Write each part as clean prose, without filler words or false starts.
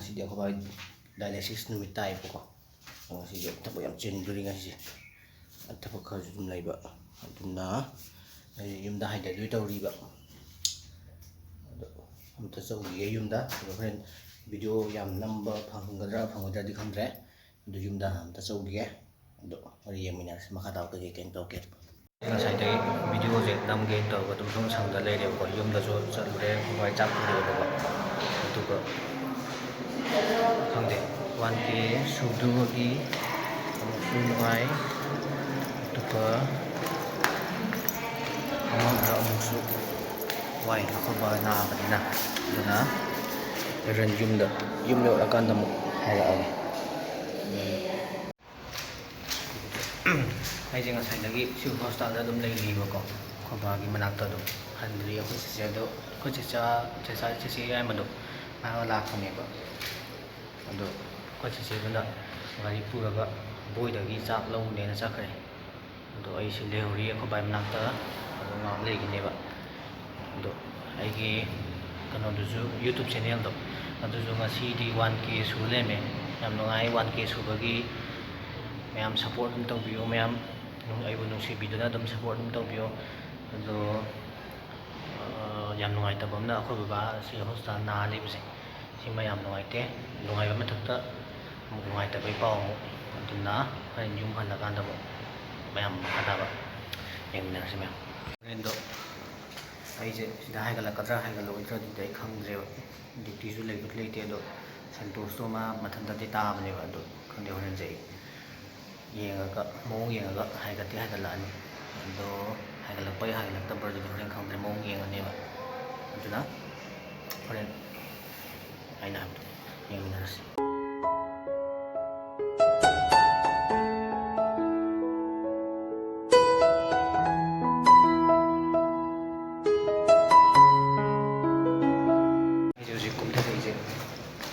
Ngasidia ko ba dialysis numit tayo po ko. Ngasidia tapos yung chinduring ngasi. At tapos ka jumlay ba. Atun na yung dahay da dito riba. Amta sa ugi yung da. Friend video yang number panggadra di khamre. Do yung da amta sa ugi. Do ari yang minas makataw ka kay kento ket. Ngasay day video je namge to ko tum thong sang da le ko yung da so sa le ko chap ko ko. Ito ko khangde 1k sudugi sungai ito pa amang musu wai ako ba na kanina ito na ren yung lo akan damo hala ay jeng asai lagi siu hostel da dum lai li ko ko ba gi manak to do handri ako sa do ko cha ai ma do ma la ko ne ba ado ko se banda gari puraga boidagi chak lau ne na chakre ado ai se lehori ko bai manakta ado nga legi ne ba ado ai gi kano du YouTube channel do ado ju nga CD 1k su le me yam no ai 1k su bagi mayam support dum tong biyo mayam nung ai bu nung si video na dum support dum tong biyo ado yam no ai ta bam na ko ba si hostel na le bse si mayam no ai te nungai ba mathakta nungai ta bai pau mo aduna hain yum halla kan da mo mayam kada ba yang na si mayam rendo ai je sida hai gala kadra hai galo intra di dai khang je duty su le te do santos to ma mathanta te ta ba ne ba do khang de honen je yenga ka mo yenga ga hai ga te hai gala ani do hai gala pai hai gala ta bar de honen khang de mo yenga ne ba aduna honen ai na yang minas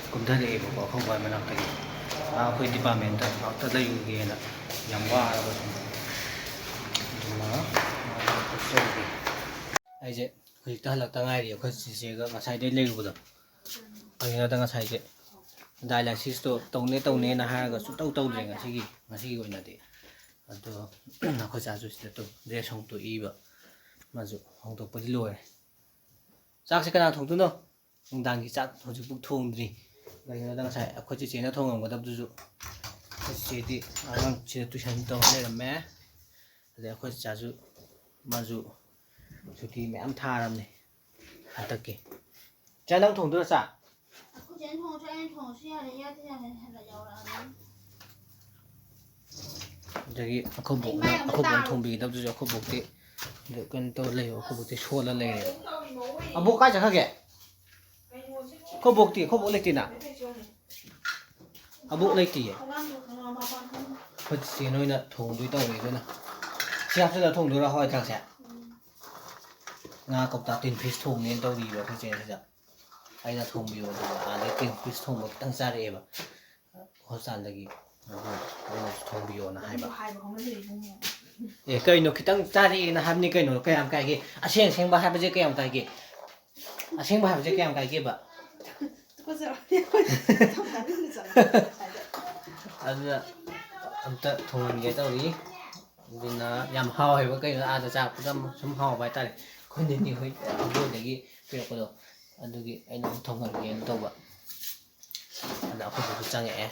kumdale ko ko ba manak tagi ko department ta ta da yu ge na yang wa ra ba duma so ge ai je ko ta halak ta ngai ri ko si se ga ngasai dai le bu da ai na da ngasai je dialysis to tone na ha ga su tau dre ngasi gi oina de ado na ko cha su sta to de song to i ba ma ju hong to pa di lo chak se kana thong tu no dang gi chak hoji bu thong dri gai na dang sai ko chi che na thong ngam ga dab ju ko chi di ang chi tuition to le ra me de ko cha ju ma ju suti me am tha ram ne ha ta ke cha nang thong du sa 저기 아코복 통비 답주 아코복티 근또 레요 아코복티 쇼라 레 아복 가자 가게 아코복티 아코복 레티나 아복 레티 그치 너희나 통도 떠오르잖아 시합에서 통도라 하와 장세 나 겁다 tin fish thong nên tao đi vào cái chuyện này ai là thong biểu để tin fish thong một tăng xa đấy mà họ sản lagi thong biểu na hai ba cái nó khi tăng xa đi na ham ni cái nó cái am cái gì xem ba hai ba cái am cái gì xem ba hai cái am cái gì ba anh ta thong cái tao đi nên nhằm hao hay cái nó ăn được sao cũng sắm hao vài tayคนนี้เฮ้ยพูดอย่างนี้เปรียบกันอันนี้ไอ้น้องทงกันเองตัวแบบอันนั้นคนจะจังแอะ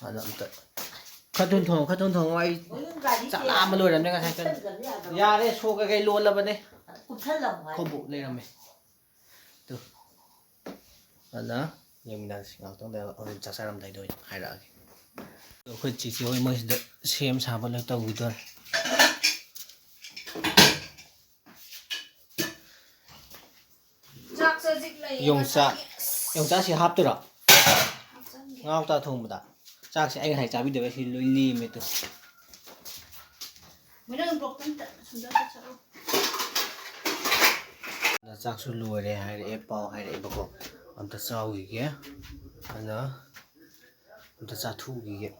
อันนั้นตัวข้าทุนทองไว้จะลามมาเลยนะเนี่ยกันใช่กันยาเนี่ยโชว์กันไกลล้วนแล้วปะเนี่ยเขาบุเลยนะมั้ยตัวอันนั้นยังมีน่าสิ่งต้องเดี๋ยวเอาจะใส่ลำไส้ด้วยให้ได้ตัวคนจีซีโอ้ยมันจะเชื่อมสามไปเลยตัววิตัว용자 시 합더라. ngao ta thùng mà chắc sẽ anh hãy trả biết được cái lối li mày từ là chắc số lùi đây hay để bao hay để bao ông ta sao gì kia anh đó ông ta trả thu gì kia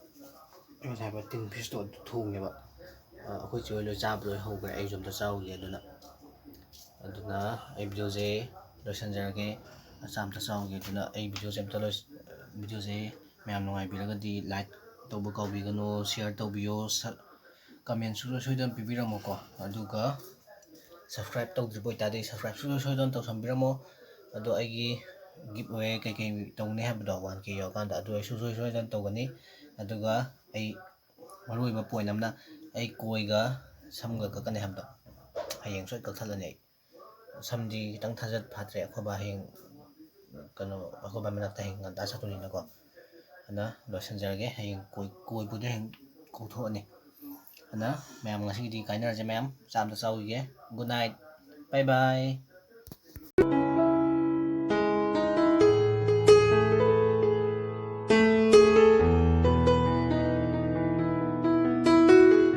anh thấy bà tin pistol thu như vậy khối chơi lối chạp rồi hậu cái anh dùng ta sao gì đó nè anh đó anh video gì rồi sẵn ra cái ꯃꯆꯥ ꯑꯝꯇ ꯆꯥꯎꯒꯦ ꯑꯗꯨꯅ ꯑꯩ ꯚꯤꯗꯤꯑꯣꯁꯦ ꯃꯌꯥꯝ ꯅꯨꯡꯉꯥꯏꯕꯤꯔꯒꯗꯤ like ꯇꯧꯕ ꯀꯥꯎꯕꯤꯒꯅꯨ, share ꯇꯧꯕꯤꯌꯣ, ꯀꯃꯦꯟ ꯁꯨꯡꯁꯣꯏ ꯁꯣꯏꯗꯅ ꯄꯤꯕꯤꯔꯝꯃꯣꯀꯣ, ꯑꯗꯨꯒ ꯁꯕꯁꯀ꯭ꯔꯥꯏꯕ ꯇꯧꯗ꯭ꯔꯤꯕ ꯑꯣꯏꯇꯥꯔꯗꯤ ꯁꯕꯁꯀ꯭ꯔꯥꯏꯕ ꯁꯨꯡꯁꯣꯏ ꯁꯣꯏꯗꯅ ꯇꯧꯁꯟꯕꯤꯔꯝꯃꯣ. ꯑꯗꯣ ꯑꯩꯒꯤ ꯒꯤꯞ ꯑꯋꯦ ꯀꯩꯀꯩ ꯇꯧꯅꯤ ꯍꯥꯏꯕꯗꯣ 1K ꯌꯧꯔꯀꯥꯟꯗ ꯑꯗꯨ ꯑꯩ ꯁꯨꯡꯁꯣꯏ ꯁꯣꯏꯗꯅ ꯇꯧꯒꯅꯤ. ꯑꯗꯨꯒ ꯑꯩ ꯃꯔꯨꯑꯣꯏꯕ ꯄꯣꯏꯟ ꯑꯃꯅ ꯑꯩ ꯀꯣꯏꯒ ꯁꯝꯒ ꯀꯛꯀꯅꯤ ꯍꯥꯏꯕꯗꯣ ꯍꯌꯦꯡ ꯁꯣꯏ ꯀꯛꯊꯠꯂꯅꯤ. ꯑꯩ ꯁꯝꯗꯤ ꯈꯤꯇꯪ ꯊꯥꯖꯠ ꯐꯥꯠꯇ꯭ꯔꯦ, ꯑꯩꯈꯣꯏꯕꯥ ꯍꯌꯦꯡ ꯑꯩꯈꯣꯏꯕꯥ ꯃꯅꯥꯛꯇ ꯍꯌꯦꯡ ꯉꯟꯇꯥ ꯆꯠꯇꯣꯏꯅꯤꯅꯀꯣ, ꯑꯗꯨꯅ ꯂꯣꯏꯁꯤꯟꯖꯔꯒꯦ. ꯍꯌꯦꯡ ꯀꯣꯏꯕꯨꯗꯤ ꯍꯌꯦꯡ ꯀꯣꯛꯊꯣꯛꯑꯅꯤ. ꯑꯗꯨꯅ ꯃꯌꯥꯝ ꯉꯁꯤꯒꯤꯗꯤ ꯀꯥꯏꯅꯔꯁꯦ ꯃꯌꯥꯝ, ꯆꯥꯛ ꯑꯝꯇ ꯆꯥꯎꯈꯤꯒꯦ. ꯒꯨꯗ ꯅꯥꯏꯠ, ꯕꯥꯏ ꯕꯥꯏ.